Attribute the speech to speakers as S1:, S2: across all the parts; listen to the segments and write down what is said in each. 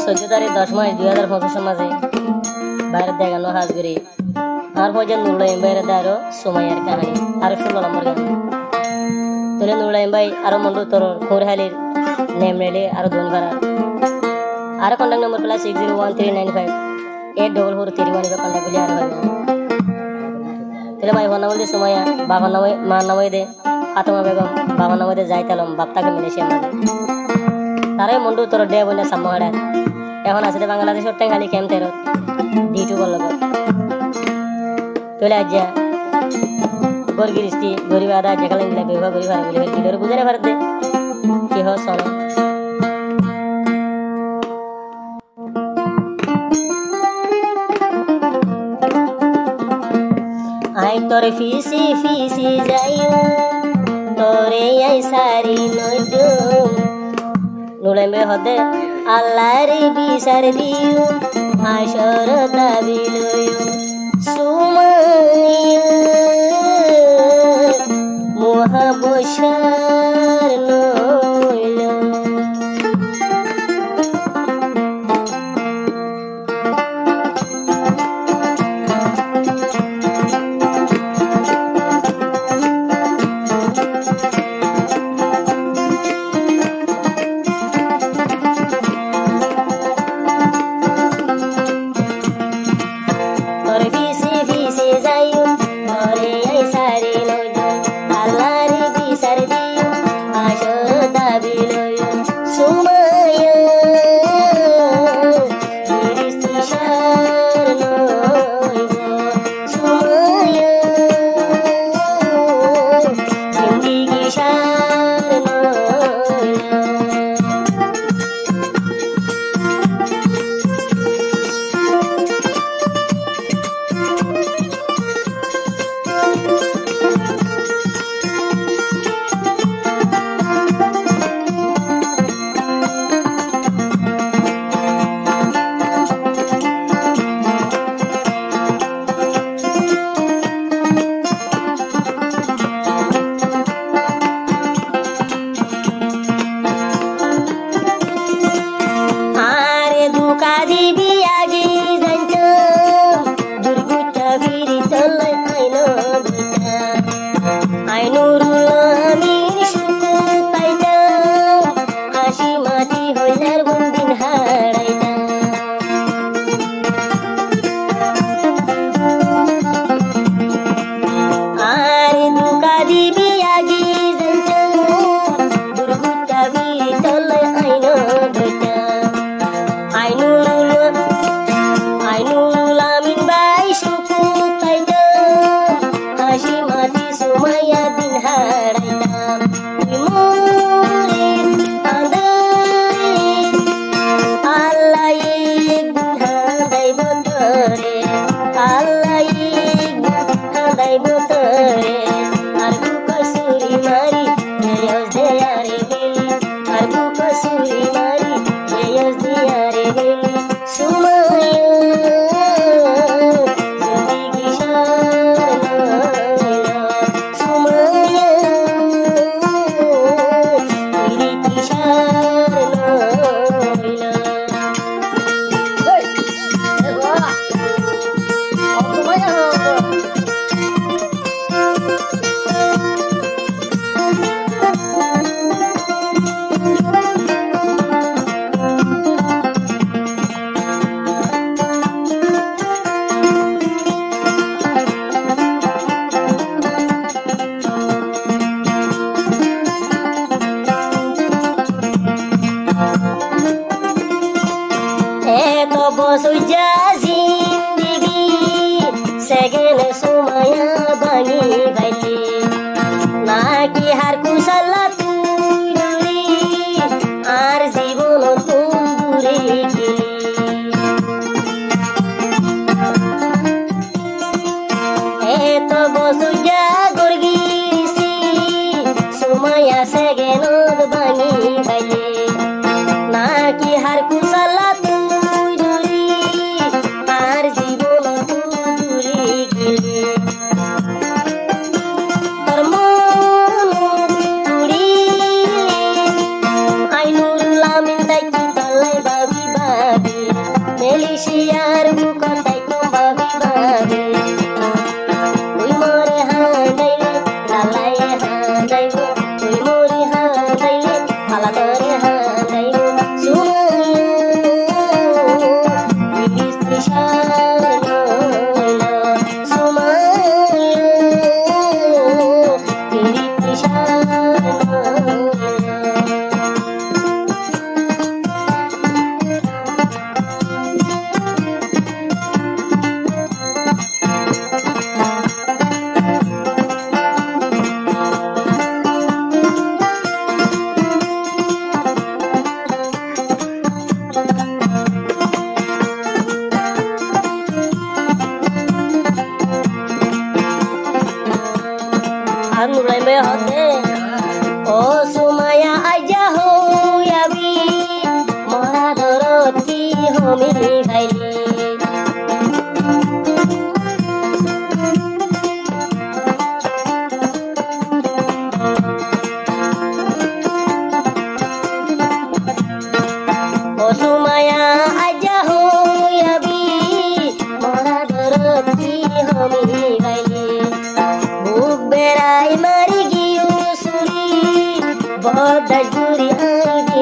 S1: 14 তারিখ 10 মাস 2025 মাঝে বাইরে দেখানো হাজগরি আর পর্যন্ত নুরুল বাইরে দাঁড়ো সুমাইয়ার কাহিনী আর 16 নম্বর গান তুলে নুরুল ভাই আরো মন্ডু তোর খোরহালির নেম রেলে আরো দোন ভাড়া আর কন্টাক্ট নম্বর প্লাস 601395 8443 বা কন্টাক্ট বলি আর ভাই তুলে ভাই বনা বলি সুমাইয়া বাবা নামে মা নামে দে ফাতেমা বেগম বাবা নামে দে যাইতালম বাপটাকে মালয়েশিয়া মাঝে তারাই মন্ডু তোর ডে বনে সামহাড়া এখন আছে বাংলাদেশের টেঙ্গালি ক্যাম্প তেরো ডিটু বলল তোলে আজ গরগিরিস্তি গরিব আদা যেখানে দিলে বিবাহ গরিব আর বলি ভিডিওর বুঝে না ভারতে কি হয় শোনো আই তোর ফিসি ফিসি যাইও তোরে আই সারি নইদু নুলেমে হদে আল্লাহর বিচার দিও আশর দাবি লইও Sumaiya মহাবশার নইল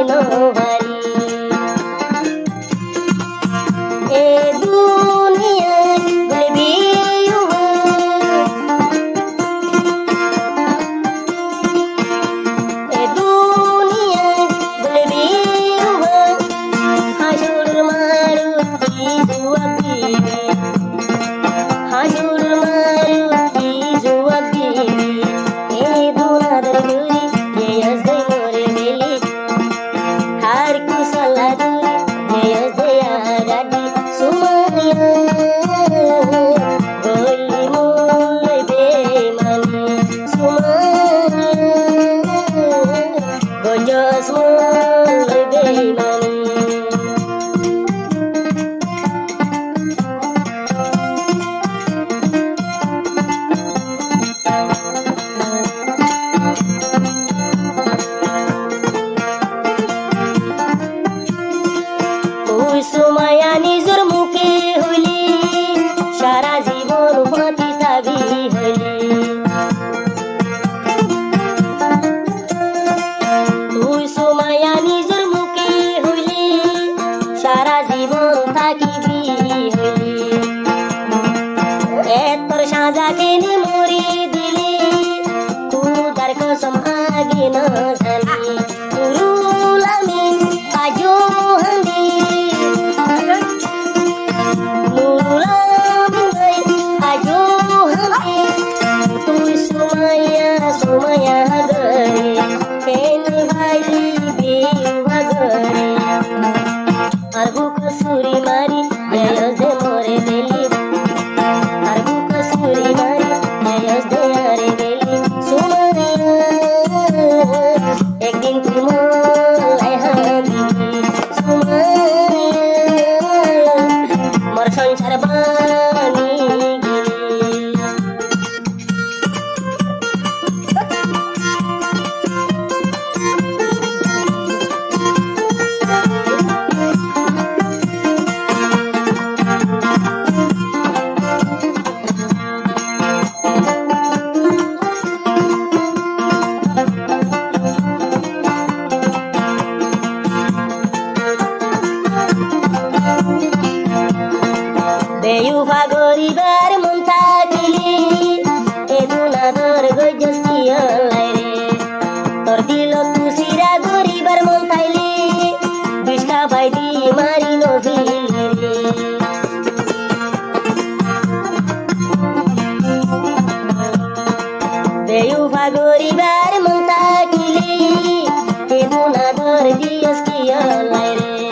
S1: no bari e duniya gulbi yuwa e duniya gulbi yuwa hashur maruti zuwabi hashur maruti zuwabi e dunadar guri yes de more beli har kusala duri yes de agadi sumaya goli mulai be mani sumaya gojos mulai be mani Sumaya নিজর মুখে হইলি সারা জীবন পাতি যাবি হইলি তুই সুমায়া নিজর মুখে হইলি সারা জীবন থাকিবি হইলি তোর সাজাকে নি মরি দিলি খুদার কসম আগে না জানি নুরুল আমিন আজো হান্দি Sumaya gare kene bhai biwa gare arbu kasuri mari ayos de more beli arbu kasuri mari ayos de are beli Sumaya ek din tumolai habi Sumaya mor sanchar bani Beyufa goribar muntakili eduna dor gojasti alaire tor dilo tu sira goribar muntaili bishka baidi mari no filire Beyufa goribar muntakili eduna dor gojasti alaire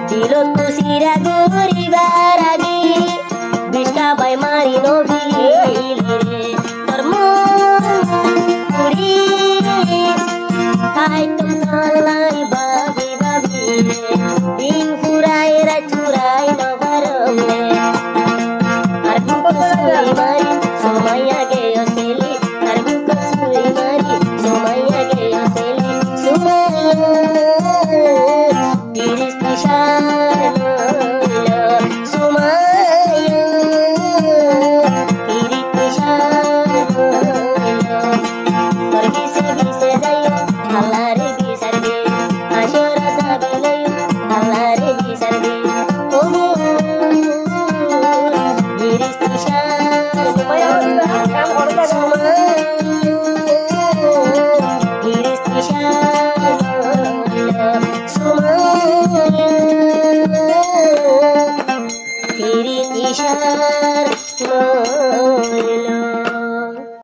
S1: dilo tu sira goribar agi bishka bai mari no filire tormo puri hai tum kalai babi babi din furai ra churai no barome arbu kasuri mari sumaya ge oseli arbu kasuri mari sumaya ge oseli sumaya